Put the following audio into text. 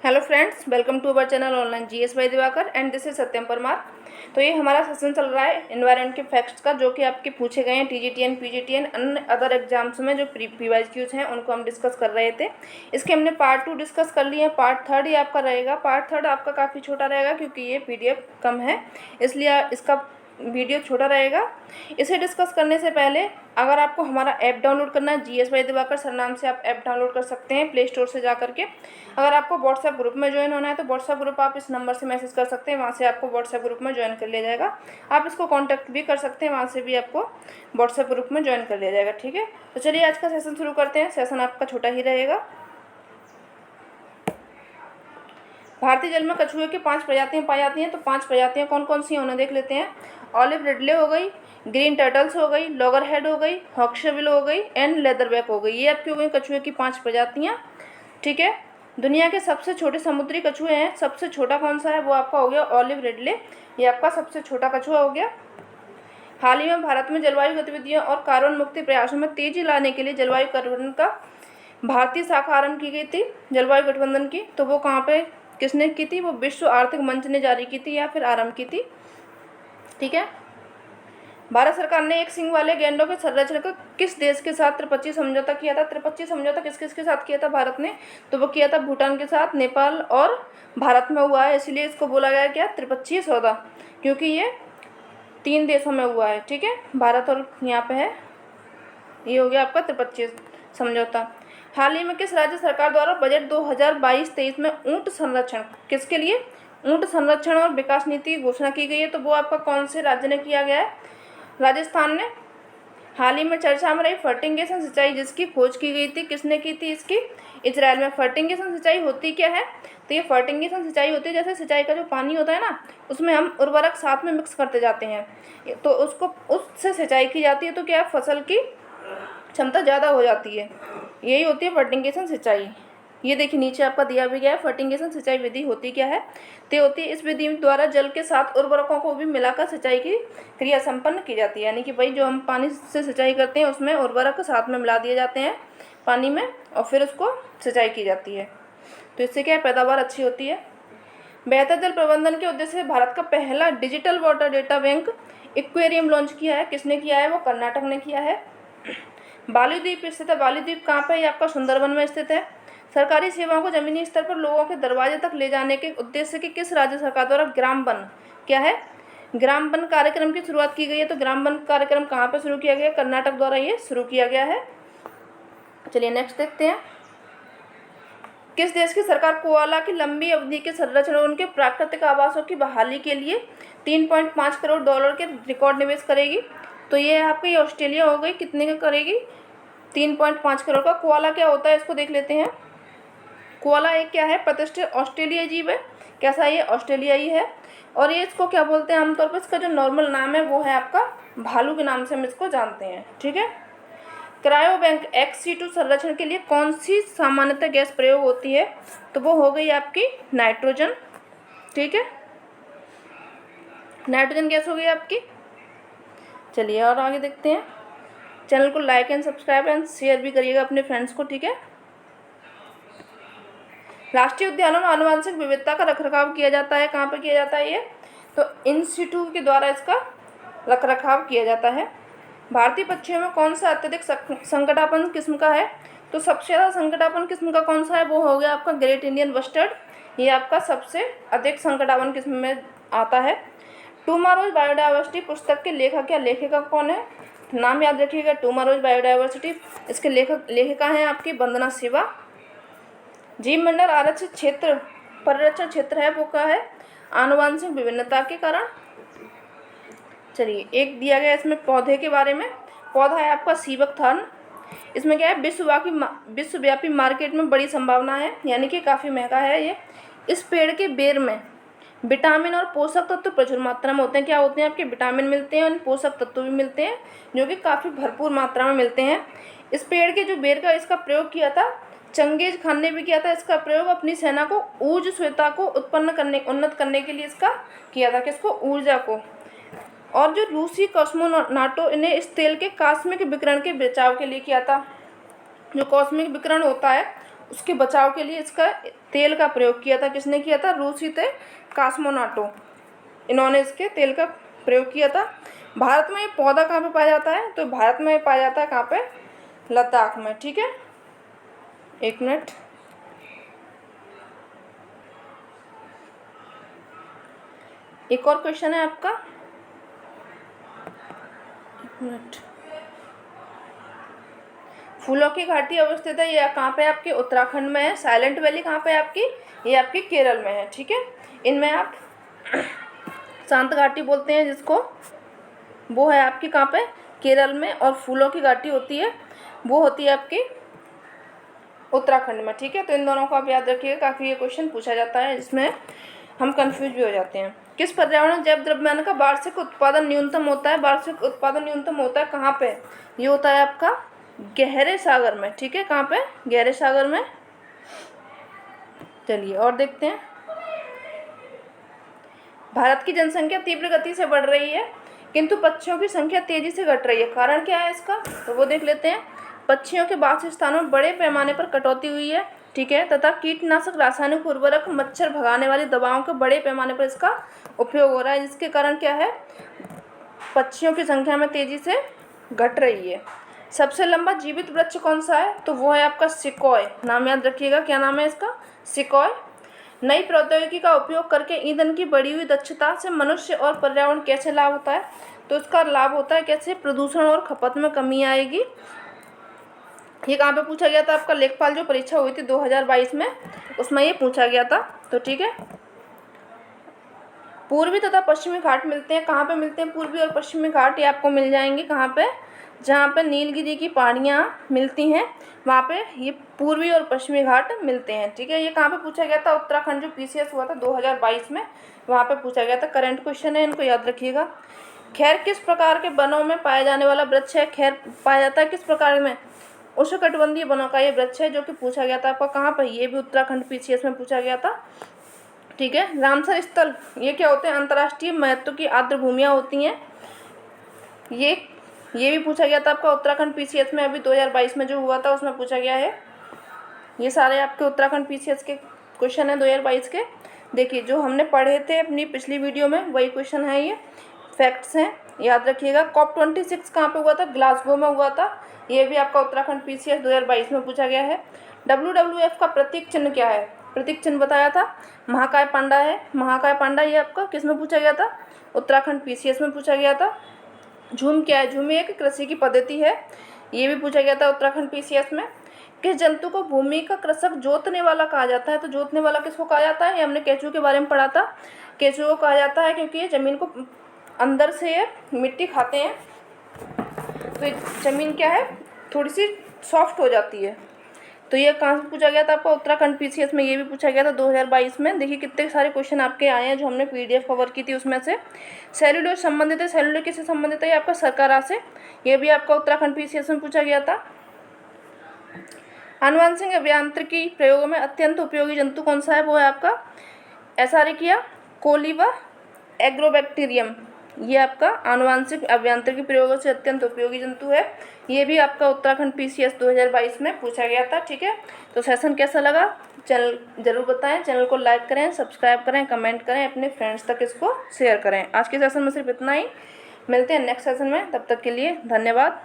Hello friends, welcome to our channel online GS by Diwakar and this is Satyam Parmar. तो ये हमारा session चल रहा है एनवायरनमेंट के फैक्ट्स का, जो कि आपके पूछे गए हैं टीजीटीएन, पीजीटीएन, अन्य अदर एग्जाम्स में जो पीवाईक्यूज हैं उनको हम डिस्कस कर रहे थे। इसके हमने पार्ट 2 डिस्कस कर लिए हैं। पार्ट 3 ही आपका रहेगा। पार्ट 3 आपका काफ़ी छोटा रहेगा क्योंकि ये पीडीएफ कम है, इसलिए इसका वीडियो छोटा रहेगा। इसे डिस्कस करने से पहले अगर आपको हमारा ऐप डाउनलोड करना है, जीएस बाय दिवाकर सर नाम से आप ऐप डाउनलोड कर सकते हैं प्ले स्टोर से जा करके। अगर आपको व्हाट्सएप ग्रुप में ज्वाइन होना है तो व्हाट्सएप ग्रुप आप इस नंबर से मैसेज कर सकते हैं, वहाँ से आपको व्हाट्सएप ग्रुप में ज्वाइन कर लिया जाएगा। आप इसको कॉन्टैक्ट भी कर सकते हैं, वहाँ से भी आपको व्हाट्सएप ग्रुप में ज्वाइन कर लिया जाएगा। ठीक है, तो चलिए आज का सेशन शुरू करते हैं। सेशन आपका छोटा ही रहेगा। भारतीय जल में कछुए की 5 प्रजातियां पाई जाती हैं। तो 5 प्रजातियां कौन कौन सी हैं उन्हें देख लेते हैं। ऑलिव रिडले हो गई, ग्रीन टर्टल्स हो गई, लॉगरहेड हो गई, हॉक्सबिल हो गई एंड लेदरबैक हो गई। ये आपकी हो गई कछुए की 5 प्रजातियां। ठीक है, दुनिया के सबसे छोटे समुद्री कछुए हैं। सबसे छोटा कौन सा है, वो आपका हो गया ऑलिव रिडले। ये आपका सबसे छोटा कछुआ हो गया। हाल ही में भारत में जलवायु गतिविधियों और कार्बन मुक्ति प्रयासों में तेजी लाने के लिए जलवायु गठबंधन का भारतीय शाखा आरंभ की गई थी, जलवायु गठबंधन की। तो वो कहाँ पे किसने की थी, वो विश्व आर्थिक मंच ने जारी की थी या फिर आरंभ की थी। ठीक है, भारत सरकार ने एक सींग वाले गैंडों के संरक्षण का किस देश के साथ त्रिपक्षीय समझौता किया था। त्रिपक्षीय समझौता किस किस के साथ किया था भारत ने, तो वो किया था भूटान के साथ, नेपाल और भारत में हुआ है। इसलिए इसको बोला गया क्या, त्रिपक्षीय सौदा, क्योंकि ये 3 देशों में हुआ है। ठीक है, भारत और यहाँ पे है, ये हो गया आपका त्रिपक्षीय समझौता। हाल ही में किस राज्य सरकार द्वारा बजट 2022-23 में ऊंट संरक्षण, किसके लिए, ऊंट संरक्षण और विकास नीति की घोषणा की गई है। तो वो आपका कौन से राज्य ने किया गया है, राजस्थान ने। हाल ही में चर्चा में रही फर्टिगेशन सिंचाई, जिसकी खोज की गई थी, किसने की थी इसकी, इजराइल में। फर्टिगेशन सिंचाई होती क्या है, तो ये फर्टिगेशन सिंचाई होती है जैसे सिंचाई का जो पानी होता है ना, उसमें हम उर्वरक साथ में मिक्स करते जाते हैं, तो उसको उससे सिंचाई की जाती है। तो क्या फसल की क्षमता ज़्यादा हो जाती है, यही होती है फर्टिगेशन सिंचाई। ये देखिए नीचे आपका दिया भी गया है, फर्टिगेशन सिंचाई विधि होती क्या है, तो होती है इस विधि द्वारा जल के साथ उर्वरकों को भी मिलाकर सिंचाई की क्रिया संपन्न की जाती है। यानी कि भाई जो हम पानी से सिंचाई करते हैं उसमें उर्वरक साथ में मिला दिए जाते हैं पानी में और फिर उसको सिंचाई की जाती है। तो इससे क्या है, पैदावार अच्छी होती है। बेहतर जल प्रबंधन के उद्देश्य से भारत का पहला digital water data bank aquarium launch किया है। किसने किया है, वो कर्नाटक ने किया है। बाली द्वीप स्थित है। बाली द्वीप कहाँ पे है, ये आपका सुंदरबन में स्थित है। सरकारी सेवाओं को जमीनी स्तर पर लोगों के दरवाजे तक ले जाने के उद्देश्य से किस राज्य सरकार द्वारा ग्राम वन, क्या है, ग्राम वन कार्यक्रम की शुरुआत की गई है। तो ग्राम वन कार्यक्रम कहाँ पे शुरू किया गया, कर्नाटक द्वारा ये शुरू किया गया है। चलिए नेक्स्ट देखते हैं। किस देश की सरकार कोआला की लंबी अवधि के संरक्षण और उनके प्राकृतिक आवासों की बहाली के लिए 3.5 करोड़ डॉलर के रिकॉर्ड निवेश करेगी। तो ये आपकी ऑस्ट्रेलिया हो गई, कितने का करेगी, 3.5 करोड़ का। कोआला क्या होता है इसको देख लेते हैं। कोआला एक क्या है, प्रतिष्ठित ऑस्ट्रेलियाई जीव है। कैसा, ये ऑस्ट्रेलियाई है। और ये इसको क्या बोलते हैं आमतौर पर, इसका जो नॉर्मल नाम है वो है आपका भालू के नाम से हम इसको जानते हैं। ठीक है, क्रायो बैंक XC2 संरक्षण के लिए कौन सी सामान्यतः गैस प्रयोग होती है, तो वो हो गई आपकी नाइट्रोजन। ठीक है, नाइट्रोजन गैस हो गई आपकी। चलिए और आगे देखते हैं। चैनल को like and subscribe and share भी करिएगा अपने फ्रेंड्स को। ठीक है, राष्ट्रीय उद्यानों में आनुवंशिक विविधता का रखरखाव किया जाता है। कहाँ पे किया जाता है ये, तो इंस्टीट्यूट के द्वारा इसका रखरखाव किया जाता है। भारतीय पक्षियों में कौन सा अत्यधिक संकटापन किस्म का है, तो सबसे ज़्यादा संकटापन किस्म का कौन सा है, वो हो गया आपका ग्रेट इंडियन बस्टर्ड। ये आपका सबसे अधिक संकटापन किस्म में आता है। टुमारोज बायोडाइवर्सिटी पुस्तक के लेखक या लेखिका कौन है, नाम याद रखिएगा, टुमारोज बायोडाइवर्सिटी। इसके लेखिका हैं आपकी वंदना शिवा। जीव मंडल आरक्षित क्षेत्र परिरक्षण क्षेत्र है, वो क्या है, आनुवंशिक विभिन्नता के कारण। चलिए एक दिया गया इसमें पौधे के बारे में। पौधा है आपका सीवक थर्न। इसमें क्या है, विश्वव्यापी मार्केट में बड़ी संभावना है, यानी कि काफ़ी महंगा है ये। इस पेड़ के बेर में विटामिन और पोषक तत्व प्रचुर मात्रा में होते हैं। क्या होते हैं, आपके विटामिन मिलते हैं और पोषक तत्व भी मिलते हैं, जो कि काफ़ी भरपूर मात्रा में मिलते हैं। इस पेड़ के जो बेर का इसका प्रयोग किया था चंगेज खान ने भी किया था। इसका प्रयोग अपनी सेना को ऊर्जा को उन्नत करने के लिए इसका किया था, किसको, ऊर्जा को। और जो रूसी कॉस्मोनाटो ने इस तेल के कॉस्मिक विकिरण के बचाव के लिए किया था। जो कॉस्मिक विकिरण होता है उसके बचाव के लिए इसका तेल का प्रयोग किया था। किसने किया था? रूसी थे कॉस्मोनाटो, इन्होंने इसके तेल का प्रयोग किया था। भारत में ये पौधा कहाँ पे पाया जाता है? तो भारत में पाया जाता है कहाँ पे? लद्दाख में। ठीक है, एक मिनट। एक और क्वेश्चन है आपका, एक मिनट। फूलों की घाटी अवस्थित है, ये कहाँ पे आपके? उत्तराखंड में है। साइलेंट वैली कहाँ पे आपकी? ये आपकी केरल में है। ठीक है, इनमें आप शांत घाटी बोलते हैं जिसको, वो है आपकी कहाँ पे? केरल में। और फूलों की घाटी होती है वो होती है आपकी उत्तराखंड में। ठीक है, तो इन दोनों को आप याद रखिएगा, काफ़ी ये क्वेश्चन पूछा जाता है, इसमें हम कंफ्यूज भी हो जाते हैं। किस पर्यावरण जैव द्रव्यमान का वार्षिक उत्पादन न्यूनतम होता है? वार्षिक उत्पादन न्यूनतम होता है कहाँ पे? ये होता है आपका गहरे सागर में। ठीक है, कहाँ पे? गहरे सागर में। चलिए और देखते हैं। भारत की जनसंख्या तीव्र गति से बढ़ रही है किंतु पक्षियों की संख्या तेजी से घट रही है, कारण क्या है इसका? तो वो देख लेते हैं। पक्षियों के वास स्थानों में बड़े पैमाने पर कटौती हुई है। ठीक है, तथा कीटनाशक, रासायनिक उर्वरक, मच्छर भगाने वाली दवाओं के बड़े पैमाने पर इसका उपयोग हो रहा है, जिसके कारण क्या है? पक्षियों की संख्या में तेजी से घट रही है। सबसे लंबा जीवित वृक्ष कौन सा है? तो वो है आपका सिकोय। नाम याद रखिएगा, क्या नाम है इसका? सिकोय। नई प्रौद्योगिकी का उपयोग करके ईंधन की बढ़ी हुई दक्षता से मनुष्य और पर्यावरण कैसे लाभ होता है? तो इसका लाभ होता है कैसे? प्रदूषण और खपत में कमी आएगी। ये कहाँ पे पूछा गया था? आपका लेखपाल जो परीक्षा हुई थी 2022 में, उसमें ये पूछा गया था। तो ठीक है, पूर्वी तथा पश्चिमी घाट मिलते हैं। कहाँ पे मिलते हैं पूर्वी और पश्चिमी घाट? ये आपको मिल जाएंगे कहाँ पे? जहाँ पे नीलगिरी की पहाड़ियाँ मिलती हैं वहाँ पे ये पूर्वी और पश्चिमी घाट मिलते हैं। ठीक है, ये कहाँ पे पूछा गया था? उत्तराखंड जो पीसीएस हुआ था 2022 में, वहाँ पे पूछा गया था। करंट क्वेश्चन है, इनको याद रखिएगा। खैर किस प्रकार के वनों में पाया जाने वाला वृक्ष है? खैर पाया जाता है किस प्रकार में? उष्णकटिबंधीय वनों का ये वृक्ष है, जो कि पूछा गया था आपका कहाँ पर? ये भी उत्तराखंड पीसीएस में पूछा गया था। ठीक है, रामसर स्थल ये क्या होते हैं? अंतर्राष्ट्रीय महत्व की आर्द्र भूमियाँ होती हैं। ये भी पूछा गया था आपका उत्तराखंड पीसीएस में, अभी 2022 में जो हुआ था उसमें पूछा गया है। ये सारे आपके उत्तराखंड पीसीएस के क्वेश्चन हैं 2022 के। देखिए जो हमने पढ़े थे अपनी पिछली वीडियो में वही क्वेश्चन है, ये फैक्ट्स हैं, याद रखिएगा। COP26 कहाँ पे हुआ था? ग्लासगो में हुआ था। ये भी आपका उत्तराखंड पीसीएस 2022 में पूछा गया है। WWF का प्रतीक चिन्ह क्या है? प्रतीक चिन्ह बताया था, महाकाय पांडा है। महाकाय पांडा ये आपका किस में पूछा गया था? उत्तराखंड पीसीएस में पूछा गया था। झूम क्या है? झूम एक कृषि की पद्धति है, ये भी पूछा गया था उत्तराखंड पीसीएस में। किस जंतु को भूमि का कृषक जोतने वाला कहा जाता है? तो जोतने वाला किसको कहा जाता है? ये हमने केंचुए के बारे में पढ़ा था। केंचुए को कहा जाता है क्योंकि ये जमीन को अंदर से ये मिट्टी खाते हैं, तो जमीन क्या है? थोड़ी सी सॉफ्ट हो जाती है। तो ये कहाँ से पूछा गया था आपका? उत्तराखंड पीसीएस में। ये भी पूछा गया था 2022 में। देखिए कितने सारे क्वेश्चन आपके आए हैं जो हमने पीडीएफ कवर की थी उसमें से। सेल्यूलोज संबंधित है, सेल्यूलोज किससे संबंधित है? ये आपका सरकारा से। ये भी आपका उत्तराखंड पीसीएस में पूछा गया था। आनुवंशिक अभियांत्रिकी प्रयोगों में अत्यंत उपयोगी जंतु कौन सा है? वो है आपका एसारिकिया कोली व एग्रोबैक्टीरियम। ये आपका आनुवंशिक अभियांत्रिकी प्रयोगों से अत्यंत उपयोगी जंतु है। ये भी आपका उत्तराखंड पीसीएस 2022 में पूछा गया था। ठीक है, तो सेशन कैसा लगा चैनल जरूर बताएं। चैनल को लाइक करें, सब्सक्राइब करें, कमेंट करें, अपने फ्रेंड्स तक इसको शेयर करें। आज के सेशन में सिर्फ इतना ही, मिलते हैं नेक्स्ट सेशन में, तब तक के लिए धन्यवाद।